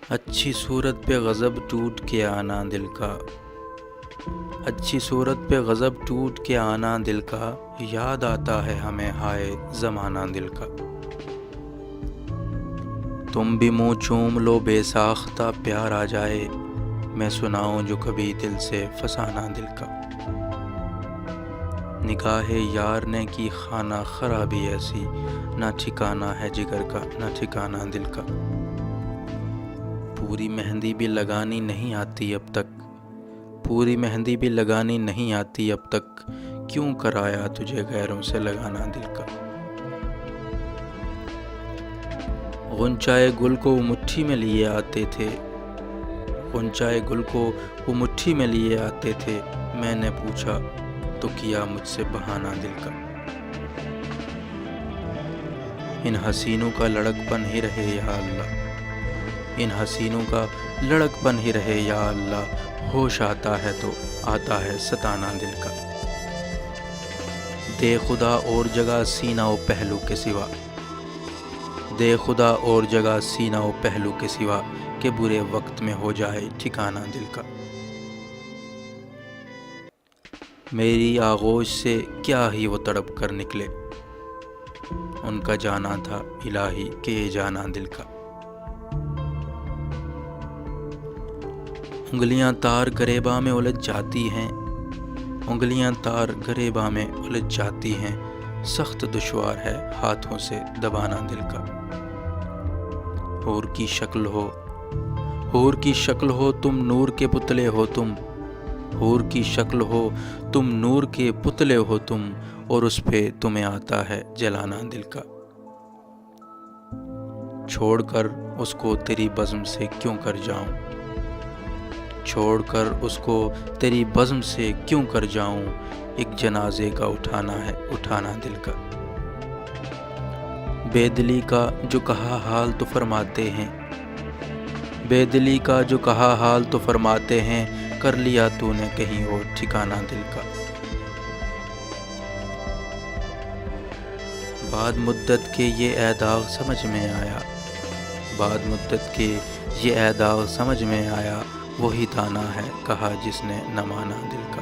اچھی صورت پہ غضب ٹوٹ کے آنا دل کا، اچھی صورت پہ غضب ٹوٹ کے آنا دل کا، یاد آتا ہے ہمیں ہائے زمانہ دل کا۔ تم بھی منہ چوم لو بے ساختہ پیار آ جائے، میں سناؤں جو کبھی دل سے فسانہ دل کا۔ نگاہ یار نے کی خانہ خرابی ایسی، نہ ٹھکانہ ہے جگر کا نہ ٹھکانہ دل کا۔ پوری مہندی بھی لگانی نہیں آتی اب تک، پوری مہندی بھی لگانی نہیں آتی اب تک، کیوں کرایا تجھے غیروں سے لگانا دل کا۔ غنچائے گل کو وہ مٹھی میں لیے آتے تھے، غنچائے گل کو وہ مٹھی میں لیے آتے تھے، میں نے پوچھا تو کیا مجھ سے بہانہ دل کا۔ ان حسینوں کا لڑک پن ہی رہے یا اللہ، ان حسینوں کا لڑک پن ہی رہے یا اللہ، ہوش آتا ہے تو آتا ہے ستانہ دل کا۔ دے خدا اور جگہ سینہ و پہلو کے سوا، دے خدا اور جگہ سینہ و پہلو کے سوا، کہ برے وقت میں ہو جائے ٹھکانہ دل کا۔ میری آغوش سے کیا ہی وہ تڑپ کر نکلے، ان کا جانا تھا الہی کہ یہ جانا دل کا۔ انگلیاں تار گریباں میں الجھ جاتی ہیں، انگلیاں تار گریباں میں الجھ جاتی ہیں، سخت دشوار ہے ہاتھوں سے دبانا دل کا۔ حور کی شکل ہو، حور کی شکل ہو تم نور کے پتلے ہو تم، حور کی شکل ہو تم نور کے پتلے ہو تم، اور اس پہ تمہیں آتا ہے جلانا دل کا۔ چھوڑ کر اس کو تیری بزم سے کیوں کر جاؤں، چھوڑ کر اس کو تیری بزم سے کیوں کر جاؤں، ایک جنازے کا اٹھانا ہے اٹھانا دل کا۔ بے دلی کا جو کہا حال تو فرماتے ہیں، بے دلی کا جو کہا حال تو فرماتے ہیں، کر لیا تو نے کہیں اور ٹھکانہ دل کا۔ بعد مدت کے یہ اے داغ سمجھ میں آیا، بعد مدت کے یہ اے داغ سمجھ میں آیا، وہی تانا ہے کہا جس نے نہ مانا دل کا۔